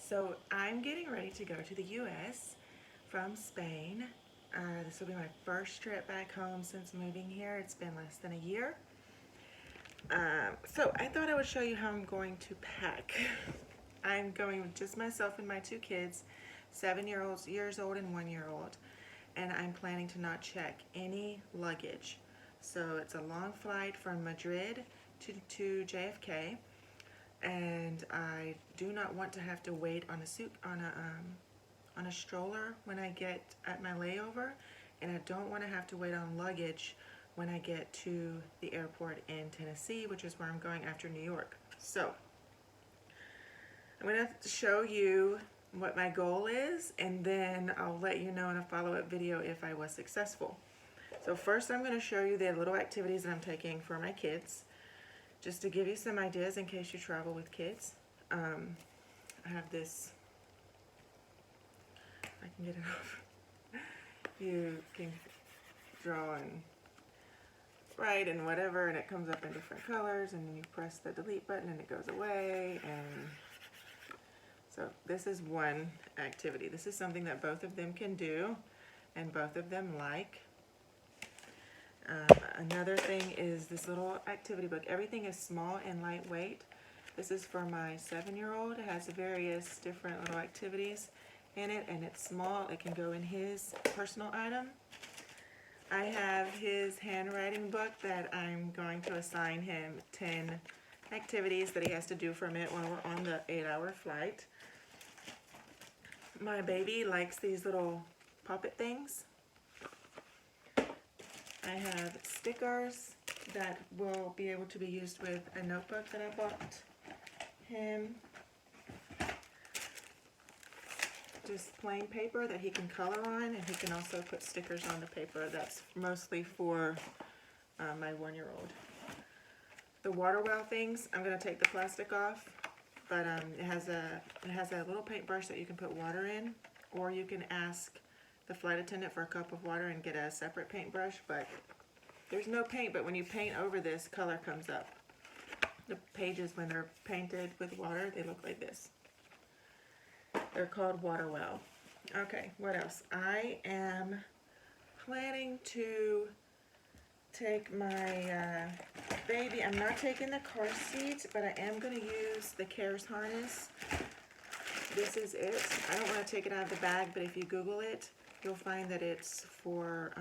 So I'm getting ready to go to the US from Spain. This will be my first trip back home since moving here. It's been less than a year. So I thought I would show you how I'm going to pack. I'm going with just myself and my two kids, 7 years old and 1 year old. And I'm planning to not check any luggage. So it's a long flight from Madrid to JFK. And I do not want to have to wait on a stroller when I get at my layover, and I don't want to have to wait on luggage when I get to the airport in Tennessee, which is where I'm going after New York. So I'm going to show you what my goal is, and then I'll let you know in a follow-up video if I was successful. So first I'm going to show you the little activities that I'm taking for my kids, just to give you some ideas in case you travel with kids. I have this, I can get it off. You can draw and write and whatever, and it comes up in different colors, and then you press the delete button and it goes away. And so this is one activity. This is something that both of them can do and both of them like. Another thing is this little activity book. Everything is small and lightweight. This is for my 7-year-old. It has various different little activities in it, and it's small. It can go in his personal item. I have his handwriting book that I'm going to assign him 10 activities that he has to do from it when we're on the 8-hour flight. My baby likes these little puppet things. I have stickers that will be able to be used with a notebook that I bought him. Just plain paper that he can color on, and he can also put stickers on the paper. That's mostly for my 1-year-old. The water well things, I'm going to take the plastic off, but it has a little paintbrush that you can put water in, or you can ask the flight attendant for a cup of water and get a separate paintbrush, but there's no paint, but when you paint over this, color comes up. The pages, when they're painted with water, they look like this. They're called water well. Okay, what else? I am planning to take my baby. I'm not taking the car seat, but I am going to use the Carry-Ons harness. This is it. I don't want to take it out of the bag, but if you Google it, you'll find that it's for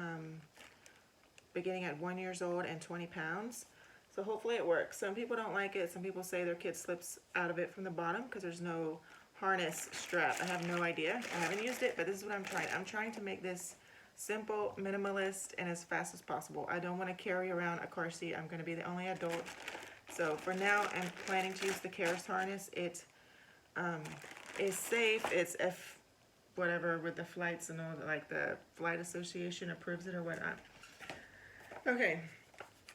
beginning at 1 year old and 20 pounds. So hopefully it works. Some people don't like it. Some people say their kid slips out of it from the bottom because there's no harness strap. I have no idea. I haven't used it, but this is what I'm trying. I'm trying to make this simple, minimalist, and as fast as possible. I don't want to carry around a car seat. I'm going to be the only adult. So for now, I'm planning to use the Carry-Ons harness. It is safe. It's whatever with the flights and all, like the flight association approves it or whatnot. Okay,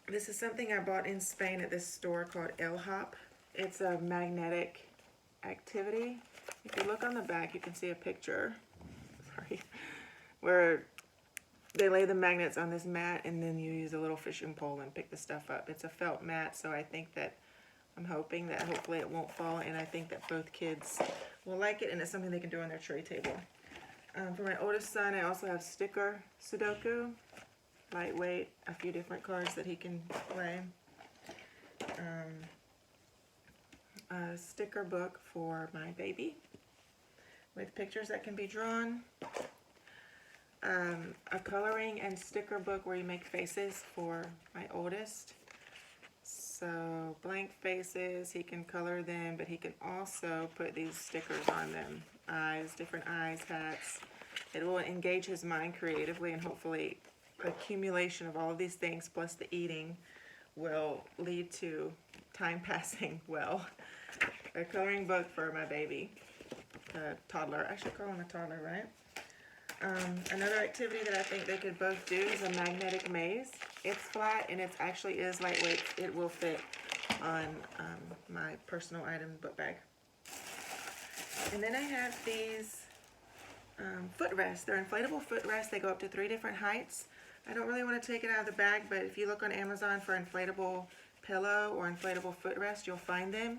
this is something I bought in Spain at this store called El Hop. It's a magnetic activity. If you look on the back, you can see a picture, where they lay the magnets on this mat, and then you use a little fishing pole and pick the stuff up. It's a felt mat, so I think that I'm hoping that hopefully it won't fall, and I think that both kids will like it, and it's something they can do on their tray table. For my oldest son, I also have sticker Sudoku, lightweight, a few different cards that he can play. A sticker book for my baby with pictures that can be drawn. A coloring and sticker book where you make faces for my oldest. So blank faces, he can color them, but he can also put these stickers on them. Eyes, different eyes, hats. It will engage his mind creatively, and hopefully accumulation of all of these things plus the eating will lead to time passing well. A coloring book for my baby, a toddler. I should call him a toddler, right? Another activity that I think they could both do is a magnetic maze. It's flat and it actually is lightweight. It will fit on my personal item book bag. And then I have these footrests. They're inflatable footrests. They go up to 3 different heights. I don't really want to take it out of the bag, but if you look on Amazon for inflatable pillow or inflatable footrest, you'll find them.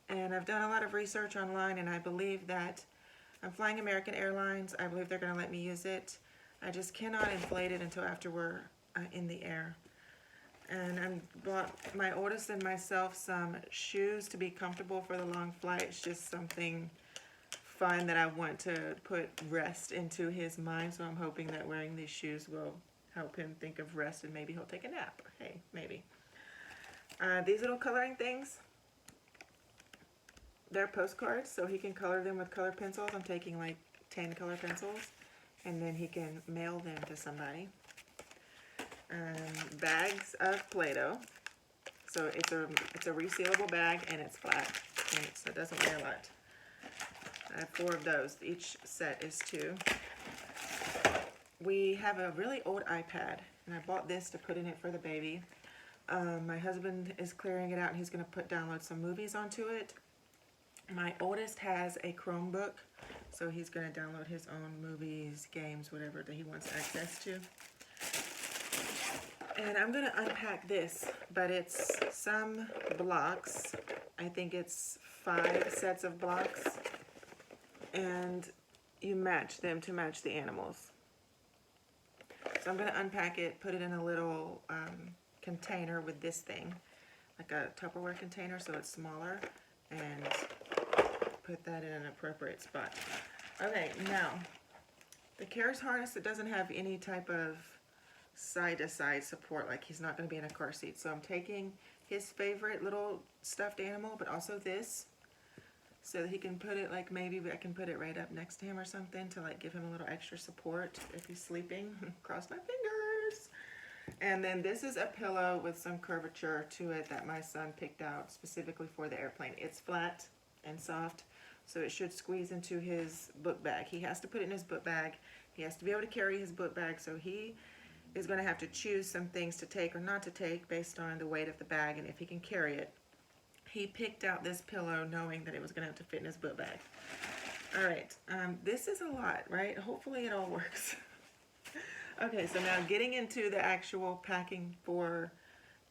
And I've done a lot of research online, and I believe that I'm flying American Airlines. I believe they're going to let me use it. I just cannot inflate it until after we're in the air. And I bought my oldest and myself some shoes to be comfortable for the long flight. It's just something fun that I want to put rest into his mind. So I'm hoping that wearing these shoes will help him think of rest, and maybe he'll take a nap. Hey, maybe. These little coloring things, they're postcards, so he can color them with color pencils. I'm taking like 10 color pencils, and then he can mail them to somebody. Bags of Play-Doh. So it's a resealable bag, and it's flat, and so it doesn't weigh a lot. I have 4 of those. Each set is 2. We have a really old iPad, and I bought this to put in it for the baby. My husband is clearing it out, and he's going to download some movies onto it. My oldest has a Chromebook, so he's going to download his own movies, games, whatever that he wants access to. And I'm going to unpack this, but it's some blocks. I think it's 5 sets of blocks, and you match them to match the animals. So I'm going to unpack it, put it in a little container with this thing, like a Tupperware container, so it's smaller, and put that in an appropriate spot. Okay, now, the Carry-Ons harness, it doesn't have any type of side-to-side support, like he's not going to be in a car seat. So I'm taking his favorite little stuffed animal, but also this, so that he can put it, like maybe I can put it right up next to him or something to like give him a little extra support if he's sleeping. Cross my fingers. And then this is a pillow with some curvature to it that my son picked out specifically for the airplane. It's flat and soft, so it should squeeze into his book bag. He has to put it in his book bag. He has to be able to carry his book bag, so he is going to have to choose some things to take or not to take based on the weight of the bag and if he can carry it. He picked out this pillow knowing that it was going to have to fit in his book bag. All right, this is a lot, right? Hopefully it all works. Okay, so now getting into the actual packing for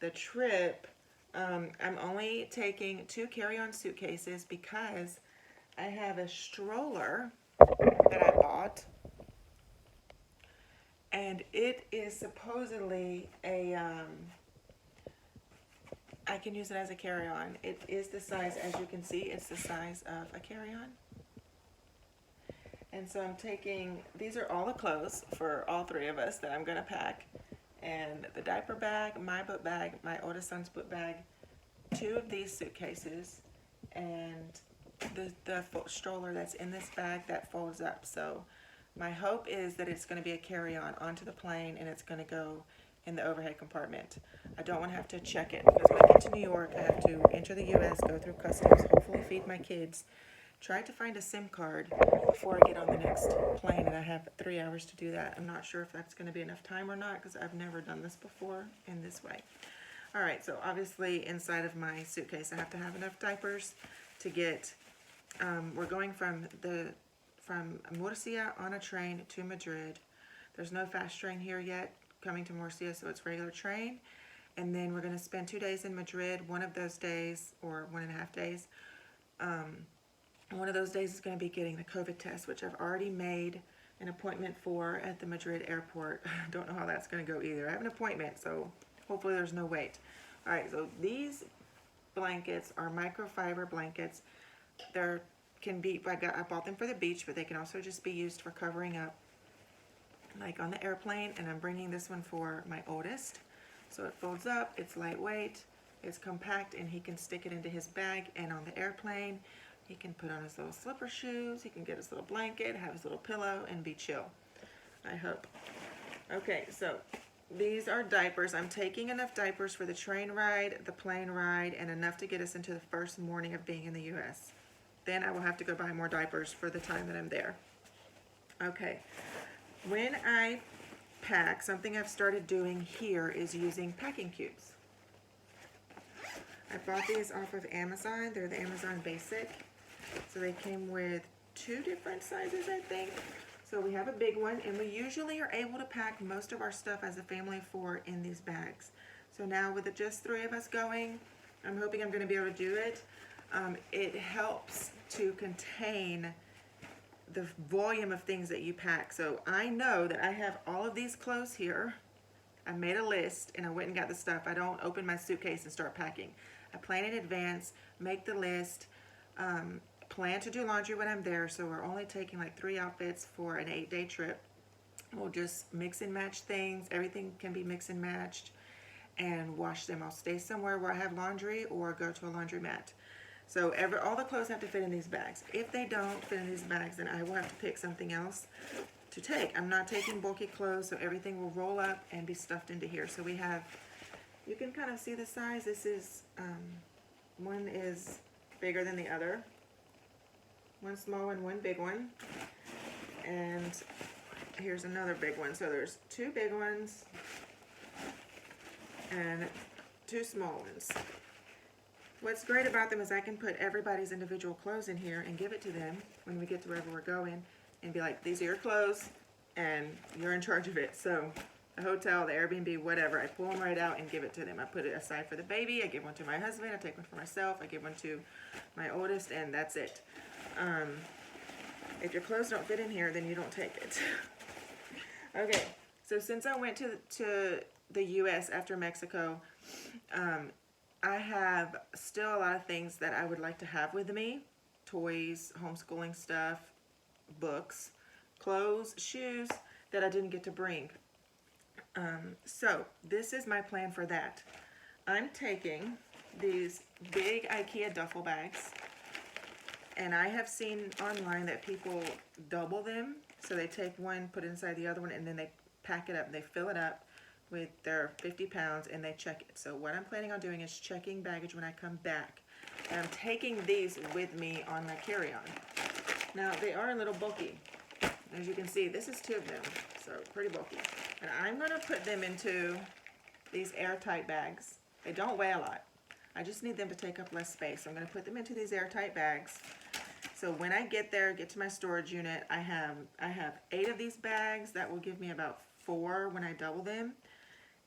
the trip, I'm only taking 2 carry-on suitcases because I have a stroller that I bought, and it is supposedly a, I can use it as a carry-on. It is the size, as you can see, it's the size of a carry-on. And so I'm taking, these are all the clothes for all 3 of us that I'm going to pack. And the diaper bag, my book bag, my oldest son's book bag, 2 of these suitcases, and the stroller that's in this bag that folds up. So my hope is that it's going to be a carry-on onto the plane, and it's going to go in the overhead compartment. I don't want to have to check it, because when I get to New York, I have to enter the U.S., go through customs, hopefully feed my kids, try to find a SIM card before I get on the next plane, and I have 3 hours to do that. I'm not sure if that's going to be enough time or not, because I've never done this before in this way. All right, so obviously inside of my suitcase, I have to have enough diapers to get, we're going from Murcia on a train to Madrid. There's no fast train here yet coming to Murcia, so it's regular train. And then we're going to spend 2 days in Madrid. One of those days, or 1.5 days, one of those days is going to be getting the COVID test, which I've already made an appointment for at the Madrid airport. I don't know how that's going to go either. I have an appointment, so hopefully there's no wait. All right, so these blankets are microfiber blankets. They're I bought them for the beach, but they can also just be used for covering up, like on the airplane. And I'm bringing this one for my oldest. So it folds up, it's lightweight, it's compact, and he can stick it into his bag. And on the airplane, he can put on his little slipper shoes, he can get his little blanket, have his little pillow, and be chill, I hope. Okay, so these are diapers. I'm taking enough diapers for the train ride, the plane ride, and enough to get us into the first morning of being in the U.S. Then I will have to go buy more diapers for the time that I'm there. Okay, when I pack, something I've started doing here is using packing cubes. I bought these off of Amazon. They're the Amazon Basic. So they came with 2 different sizes, I think. So we have a big one, and we usually are able to pack most of our stuff as a family of 4 in these bags. So now with just 3 of us going, I'm hoping I'm going to be able to do it. It helps to contain the volume of things that you pack. So I know that I have all of these clothes here. I made a list and I went and got the stuff. I don't open my suitcase and start packing. I plan in advance, make the list, plan to do laundry when I'm there. So we're only taking like 3 outfits for an 8-day trip. We'll just mix and match things. Everything can be mixed and matched, and wash them. I'll stay somewhere where I have laundry or go to a laundromat. So all the clothes have to fit in these bags. If they don't fit in these bags, then I will have to pick something else to take. I'm not taking bulky clothes, so everything will roll up and be stuffed into here. So we have, you can kind of see the size. This is, one is bigger than the other. One small one, one big one. And here's another big one. So there's 2 big ones and 2 small ones. What's great about them is I can put everybody's individual clothes in here and give it to them when we get to wherever we're going and be like, these are your clothes and you're in charge of it. So the hotel, the Airbnb, whatever, I pull them right out and give it to them. I put it aside for the baby, I give one to my husband, I take one for myself, I give one to my oldest, and that's it. If your clothes don't fit in here, then you don't take it. Okay, so since I went to the US after Mexico, I have still a lot of things that I would like to have with me. Toys, homeschooling stuff, books, clothes, shoes that I didn't get to bring. So this is my plan for that. I'm taking these big IKEA duffel bags, and I have seen online that people double them. So they take one, put it inside the other one, and then they pack it up. They fill it up with their 50 pounds and they check it. So what I'm planning on doing is checking baggage when I come back. And I'm taking these with me on my carry-on. Now they are a little bulky. As you can see, this is 2 of them, so pretty bulky. And I'm gonna put them into these airtight bags. They don't weigh a lot. I just need them to take up less space. So I'm gonna put them into these airtight bags. So when I get there, get to my storage unit, I have 8 of these bags. That will give me about 4 when I double them.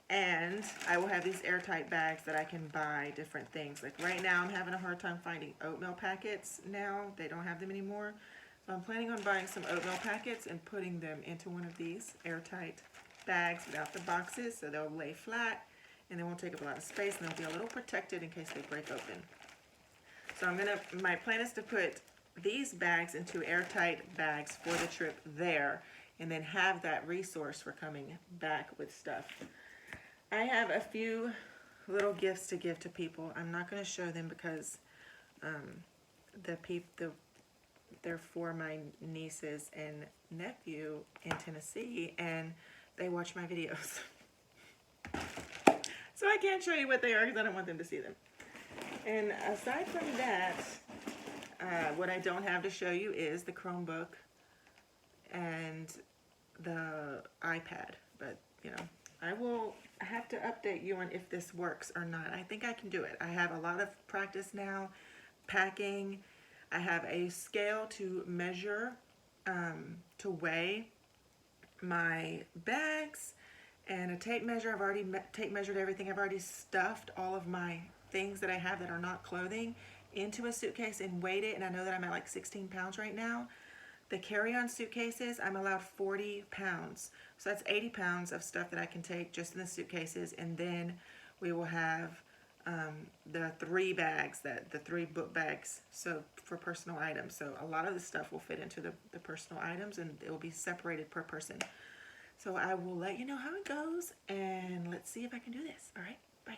And I will have these airtight bags that I can buy different things. Like right now, I'm having a hard time finding oatmeal packets now. They don't have them anymore. So I'm planning on buying some oatmeal packets and putting them into one of these airtight bags without the boxes, so they'll lay flat and they won't take up a lot of space, and they'll be a little protected in case they break open. So my plan is to put these bags into airtight bags for the trip there, and then have that resource for coming back with stuff. I have a few little gifts to give to people. I'm not going to show them because they're for my nieces and nephew in Tennessee, and they watch my videos. So I can't show you what they are because I don't want them to see them. And aside from that, what I don't have to show you is the Chromebook and the iPad. But, you know, I will have to update you on if this works or not. I think I can do it. I have a lot of practice now packing. I have a scale to measure, to weigh my bags, and a tape measure. I've already tape measured everything. I've already stuffed all of my things that I have that are not clothing into a suitcase and weighed it, and I know that I'm at like 16 pounds right now. The carry-on suitcases, I'm allowed 40 pounds. So that's 80 pounds of stuff that I can take just in the suitcases, and then we will have the 3 bags, the 3 book bags, so for personal items. So a lot of the stuff will fit into the personal items, and it will be separated per person. So I will let you know how it goes, and let's see if I can do this. All right, bye.